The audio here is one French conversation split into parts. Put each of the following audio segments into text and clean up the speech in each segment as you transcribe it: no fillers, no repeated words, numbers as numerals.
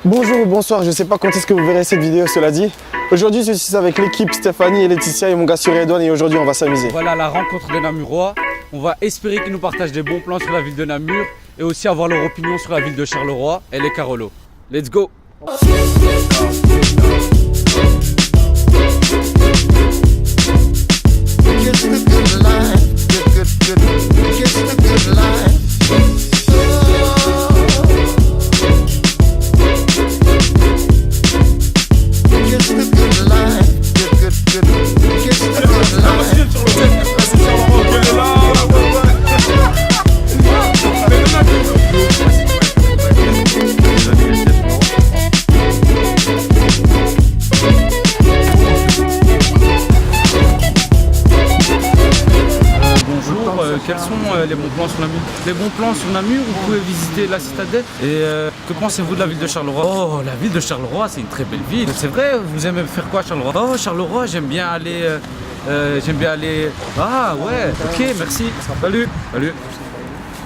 Bonjour ou bonsoir, je sais pas quand est-ce que vous verrez cette vidéo, cela dit. Aujourd'hui, je suis avec l'équipe Stéphanie et Laetitia et mon gars sur Edouane et aujourd'hui, on va s'amuser. Voilà la rencontre des Namurois. On va espérer qu'ils nous partagent des bons plans sur la ville de Namur et aussi avoir leur opinion sur la ville de Charleroi et les Carolo. Let's go! Quels sont les bons plans sur Namur? Les bons plans sur Namur, vous pouvez visiter la citadelle. Et que pensez-vous de la ville de Charleroi? Oh, la ville de Charleroi, c'est une très belle ville. C'est vrai, vous aimez faire quoi à Charleroi? Oh, Charleroi, j'aime bien aller... Ah ouais, ok, merci. Salut. Salut.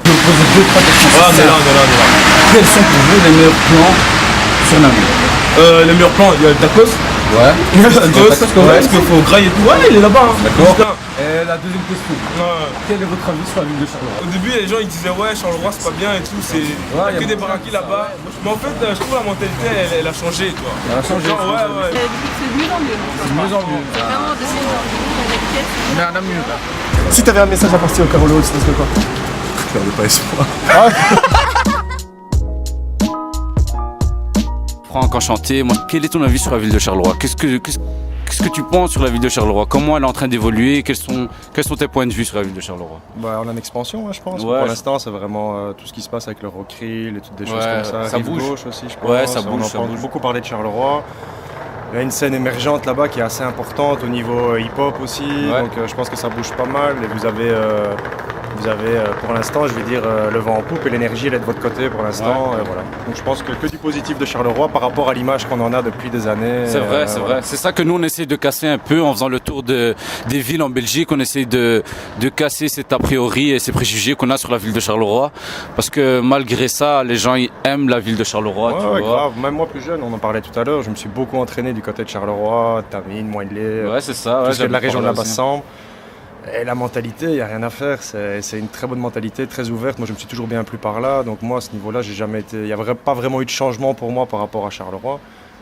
Je vais vous poser deux, trois questions. On est là. Quels sont pour vous les meilleurs plans sur Namur? Les meilleurs plans, il y a le tacos. Ouais. Est-ce qu'il faut grailler et tout? Ouais, il est là-bas. D'accord. Et la deuxième question. Quel est votre avis sur la ville de Charleroi? Au début, les gens ils disaient ouais, Charleroi c'est pas bien et tout, c'est que des baraquis là-bas. Mais en fait, je trouve la mentalité elle a changé, toi. Elle a changé. Genre, ouais. C'est de mieux en mieux. C'est de mieux en mieux. C'est vraiment de mieux en mieux. Avec quel... On est à Namur là. Si t'avais un message à passer au Carolo, tu serait quoi? Perdez pas espoir. Franck, enchanté. Moi, quel est ton avis sur la ville de Charleroi? Qu'est-ce que tu penses sur la ville de Charleroi? Comment elle est en train d'évoluer? Quels sont tes points de vue sur la ville de Charleroi? Bah, on est en expansion, je pense. Ouais, pour l'instant, c'est vraiment tout ce qui se passe avec le Rockrill et toutes des choses comme ça. Ça Rive bouge. gauche aussi, je pense. Ouais, ça bouge, On ça entend bouge. beaucoup parler de Charleroi. Il y a une scène émergente là-bas qui est assez importante au niveau hip-hop aussi. Ouais. Donc je pense que ça bouge pas mal. Et vous avez pour l'instant, je vais dire, le vent en poupe et l'énergie elle est de votre côté pour l'instant. Voilà. Donc je pense que du positif de Charleroi par rapport à l'image qu'on en a depuis des années. C'est vrai, c'est vrai. C'est ça que nous on essaie de casser un peu en faisant le tour des villes en Belgique. On essaie de casser cet a priori et ces préjugés qu'on a sur la ville de Charleroi. Parce que malgré ça, les gens ils aiment la ville de Charleroi. Ouais, tu vois. grave. Même moi plus jeune, on en parlait tout à l'heure, je me suis beaucoup entraîné du côté de Charleroi, Tamine, Moindlé, Ouais, c'est ça. tout ce qui est de la région de la Basse. Basse-Sambre. Et la mentalité, il n'y a rien à faire, c'est une très bonne mentalité, très ouverte. Moi je me suis toujours bien plu par là, donc moi à ce niveau-là, j'ai jamais été. Il n'y a pas vraiment eu de changement pour moi par rapport à Charleroi.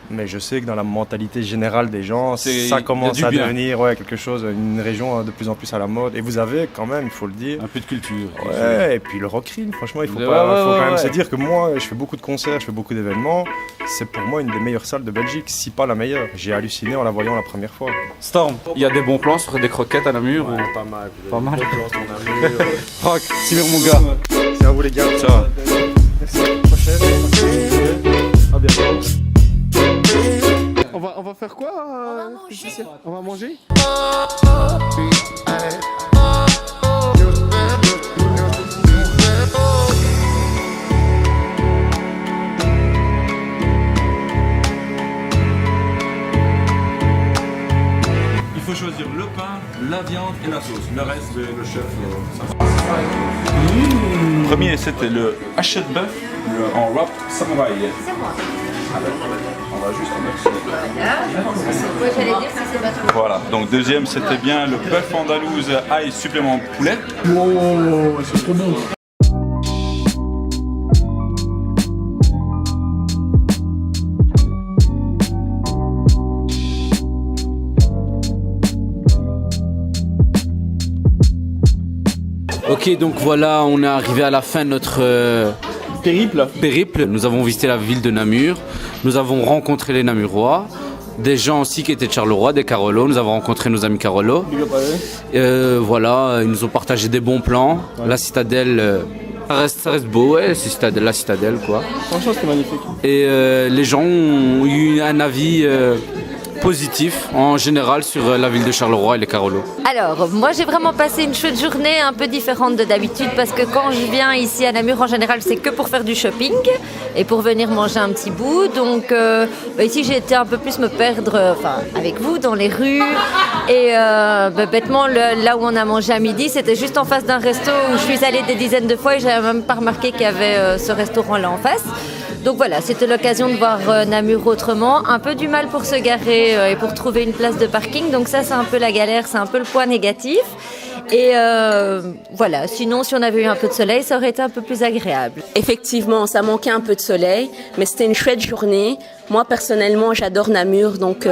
Mais je sais que dans la mentalité générale des gens, ça commence à devenir quelque chose, une région de plus en plus à la mode. Et vous avez quand même, il faut le dire, Un peu de culture. ouais, et puis le Rockrill, franchement, il faut Ouais, quand même ouais. se dire que moi, je fais beaucoup de concerts, je fais beaucoup d'événements. C'est pour moi une des meilleures salles de Belgique, si pas la meilleure. J'ai halluciné en la voyant la première fois. Storm, il y a des bons plans sur des croquettes à Namur ou... Pas mal. Pas mal. Franck, Simir mon gars. C'est à vous les gars. Ciao. Merci. À la prochaine. À bientôt. On va faire quoi? On va manger. Il faut choisir le pain, la viande et la sauce. Le reste, le chef. Premier, c'était le hachette bœuf en wrap samouraï. C'est moi. On va juste en mettre. Moi j'allais dire que c'est pas trop. Voilà. Donc deuxième, c'était bien le bœuf andalouse ail supplément poulet. Oh, c'est trop bon. Ok, donc voilà, on est arrivé à la fin de notre périple. Nous avons visité la ville de Namur, nous avons rencontré les Namurois, des gens aussi qui étaient de Charleroi, des Carolo, nous avons rencontré nos amis Carolo. Voilà, ils nous ont partagé des bons plans, la citadelle... Ça reste beau, ouais, c'est la citadelle quoi. Franchement, c'était magnifique. Et les gens ont eu un avis positif en général sur la ville de Charleroi et les Carolo. Alors, moi j'ai vraiment passé une chouette journée un peu différente de d'habitude parce que quand je viens ici à Namur, en général, c'est que pour faire du shopping et pour venir manger un petit bout. Donc ici, j'ai été un peu plus me perdre avec vous dans les rues. Et bêtement, là où on a mangé à midi, c'était juste en face d'un resto où je suis allée des dizaines de fois et j'avais même pas remarqué qu'il y avait ce restaurant-là en face. Donc voilà, c'était l'occasion de voir Namur autrement. Un peu du mal pour se garer et pour trouver une place de parking. Donc ça, c'est un peu la galère, c'est un peu le point négatif. Et voilà, sinon si on avait eu un peu de soleil, ça aurait été un peu plus agréable. Effectivement, ça manquait un peu de soleil, mais c'était une chouette journée. Moi, personnellement, j'adore Namur, donc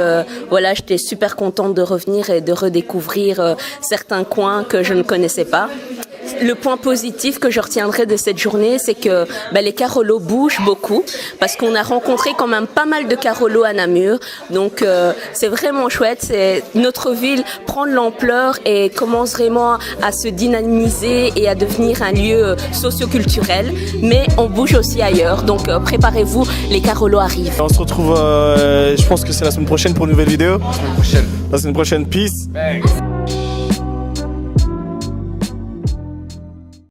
voilà, j'étais super contente de revenir et de redécouvrir certains coins que je ne connaissais pas. Le point positif que je retiendrai de cette journée, c'est que les Carolos bougent beaucoup parce qu'on a rencontré quand même pas mal de Carolos à Namur. Donc c'est vraiment chouette. Notre ville prend de l'ampleur et commence vraiment à se dynamiser et à devenir un lieu socioculturel. Mais on bouge aussi ailleurs. Donc préparez-vous, les Carolos arrivent. On se retrouve, je pense que c'est la semaine prochaine pour une nouvelle vidéo. La semaine prochaine, peace.